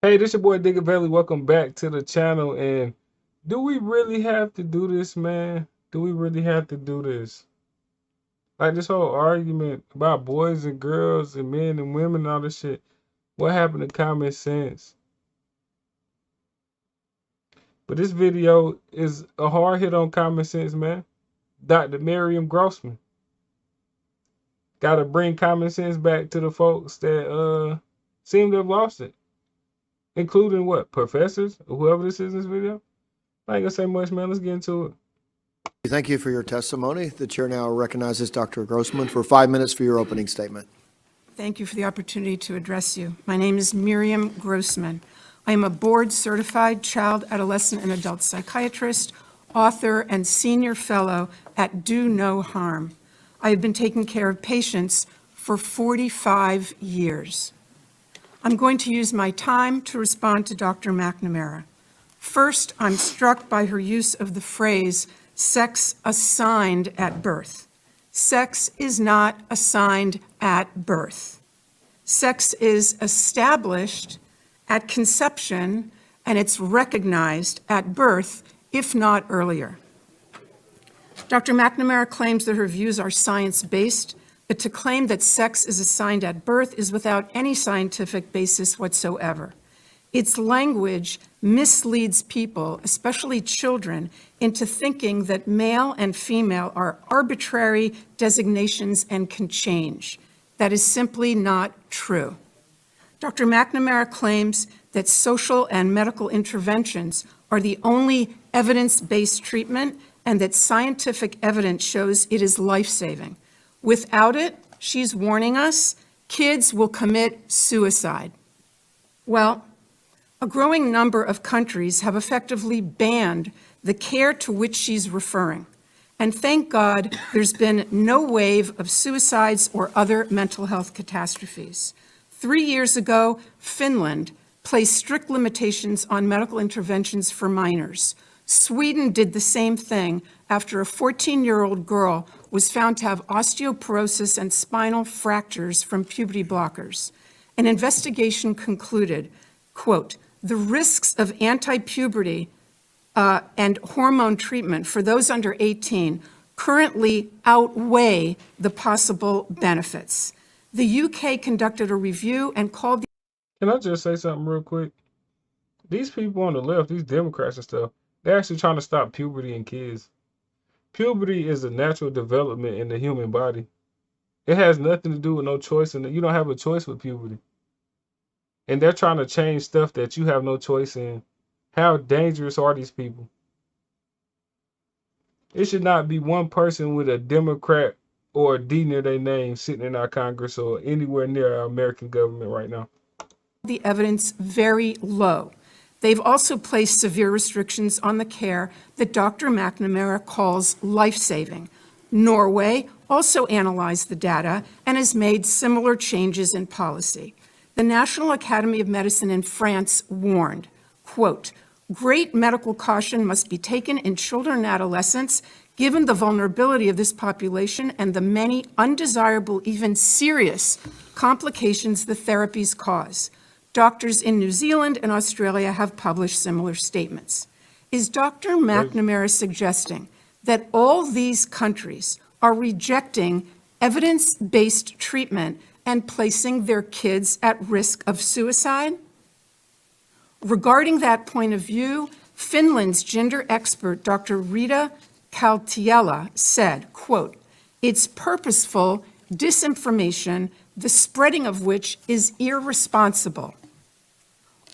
Hey, this your boy Diggaveli. Welcome back to the channel. And do we really have to do this, man? Do we really have to do this? Like this whole argument about boys and girls and men and women and all this shit. What happened to common sense? But this video is a hard hit on common sense, man. Dr. Miriam Grossman. Gotta bring common sense back to the folks that seem to have lost it. Including what? Professors? Or whoever this is in this video? I ain't gonna say much, man. Let's get into it. Thank you for your testimony. The chair now recognizes Dr. Grossman for 5 minutes for your opening statement. Thank you for the opportunity to address you. My name is Miriam Grossman. I am a board-certified child, adolescent, and adult psychiatrist, author, and senior fellow at Do No Harm. I have been taking care of patients for 45 years. I'm going to use my time to respond to Dr. McNamara. First, I'm struck by her use of the phrase, sex assigned at birth. Sex is not assigned at birth. Sex is established at conception, and it's recognized at birth, if not earlier. Dr. McNamara claims that her views are science-based, but to claim that sex is assigned at birth is without any scientific basis whatsoever. Its language misleads people, especially children, into thinking that male and female are arbitrary designations and can change. That is simply not true. Dr. McNamara claims that social and medical interventions are the only evidence-based treatment and that scientific evidence shows it is life-saving. Without it, she's warning us, kids will commit suicide. Well, a growing number of countries have effectively banned the care to which she's referring. And thank God there's been no wave of suicides or other mental health catastrophes. 3 years ago, Finland placed strict limitations on medical interventions for minors. Sweden did the same thing after a 14-year-old girl was found to have osteoporosis and spinal fractures from puberty blockers. An investigation concluded, quote, the risks of anti-puberty and hormone treatment for those under 18 currently outweigh the possible benefits. The UK conducted a review and called the— Can I just say something real quick? These people on the left, these Democrats and stuff, they're actually trying to stop puberty in kids. Puberty is a natural development in the human body. It has nothing to do with no choice, and you don't have a choice with puberty. And they're trying to change stuff that you have no choice in. How dangerous are these people? It should not be one person with a Democrat or a D near their name sitting in our Congress or anywhere near our American government right now. The evidence very low. They've also placed severe restrictions on the care that Dr. McNamara calls life-saving. Norway also analyzed the data and has made similar changes in policy. The National Academy of Medicine in France warned, quote, great medical caution must be taken in children and adolescents given the vulnerability of this population and the many undesirable, even serious complications the therapies cause. Doctors in New Zealand and Australia have published similar statements. Is Dr. McNamara suggesting that all these countries are rejecting evidence-based treatment and placing their kids at risk of suicide? Regarding that point of view, Finland's gender expert, Dr. Rita Kaltiela, said, quote, it's purposeful disinformation, the spreading of which is irresponsible.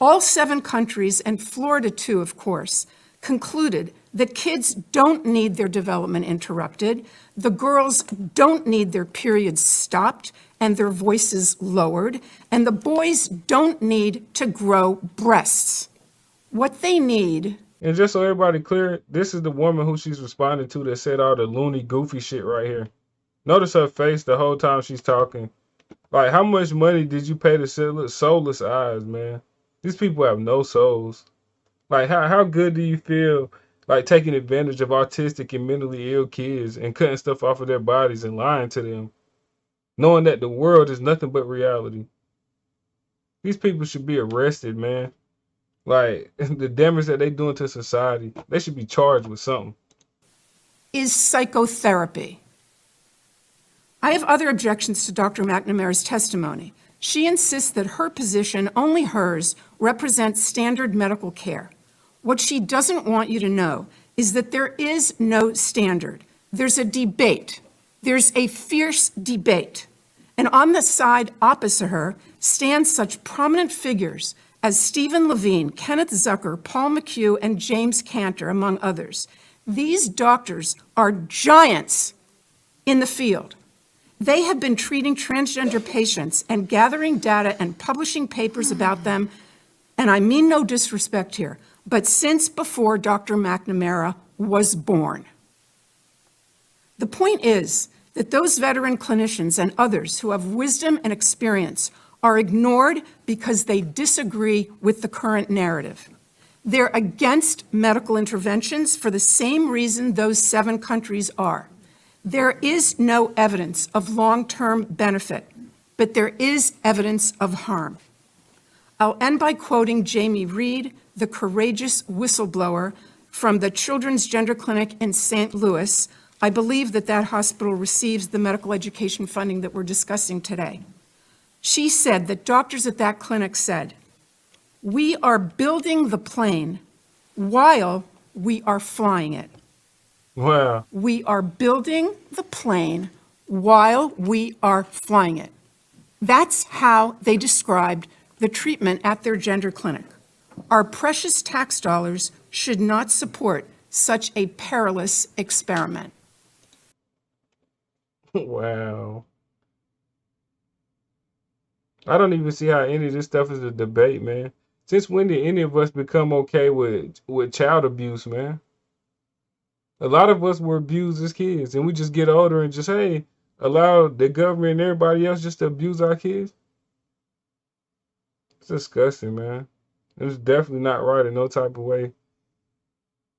All 7 countries, and Florida too, of course, concluded that kids don't need their development interrupted, the girls don't need their periods stopped and their voices lowered, and the boys don't need to grow breasts. What they need— And just so everybody clear, this is the woman who she's responding to that said all the loony, goofy shit right here. Notice her face the whole time she's talking. Like, how much money did you pay to sell soulless eyes, man? These people have no souls. Like, how good do you feel, like, taking advantage of autistic and mentally ill kids and cutting stuff off of their bodies and lying to them, knowing that the world is nothing but reality? These people should be arrested, man. Like the damage that they doing to society, they should be charged with something. Is psychotherapy. I have other objections to Dr. McNamara's testimony. She insists that her position, only hers, represents standard medical care. What she doesn't want you to know is that there is no standard. There's a debate. There's a fierce debate. And on the side opposite her stand such prominent figures as Stephen Levine, Kenneth Zucker, Paul McHugh, and James Cantor, among others. These doctors are giants in the field. They have been treating transgender patients and gathering data and publishing papers about them, and I mean no disrespect here, but since before Dr. McNamara was born. The point is that those veteran clinicians and others who have wisdom and experience are ignored because they disagree with the current narrative. They're against medical interventions for the same reason those 7 countries are. There is no evidence of long-term benefit, but there is evidence of harm. I'll end by quoting Jamie Reed, the courageous whistleblower from the Children's Gender Clinic in St. Louis. I believe that that hospital receives the medical education funding that we're discussing today. She said that doctors at that clinic said, "We are building the plane while we are flying it." Wow. We are building the plane while we are flying it. That's how they described the treatment at their gender clinic. Our precious tax dollars should not support such a perilous experiment. Wow. I don't even see how any of this stuff is a debate, man. Since when did any of us become okay with child abuse, man? A lot of us were abused as kids, and we just get older and just, hey, allow the government and everybody else just to abuse our kids. It's disgusting, man. It's definitely not right in no type of way.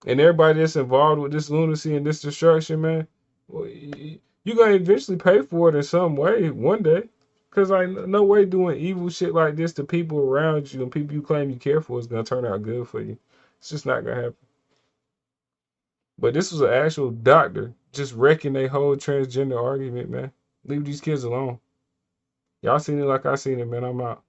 And everybody that's involved with this lunacy and this destruction, man, well, you're going to eventually pay for it in some way one day. Because, like, no way doing evil shit like this to people around you and people you claim you care for is going to turn out good for you. It's just not going to happen. But this was an actual doctor just wrecking their whole transgender argument, man. Leave these kids alone. Y'all seen it like I seen it, man. I'm out.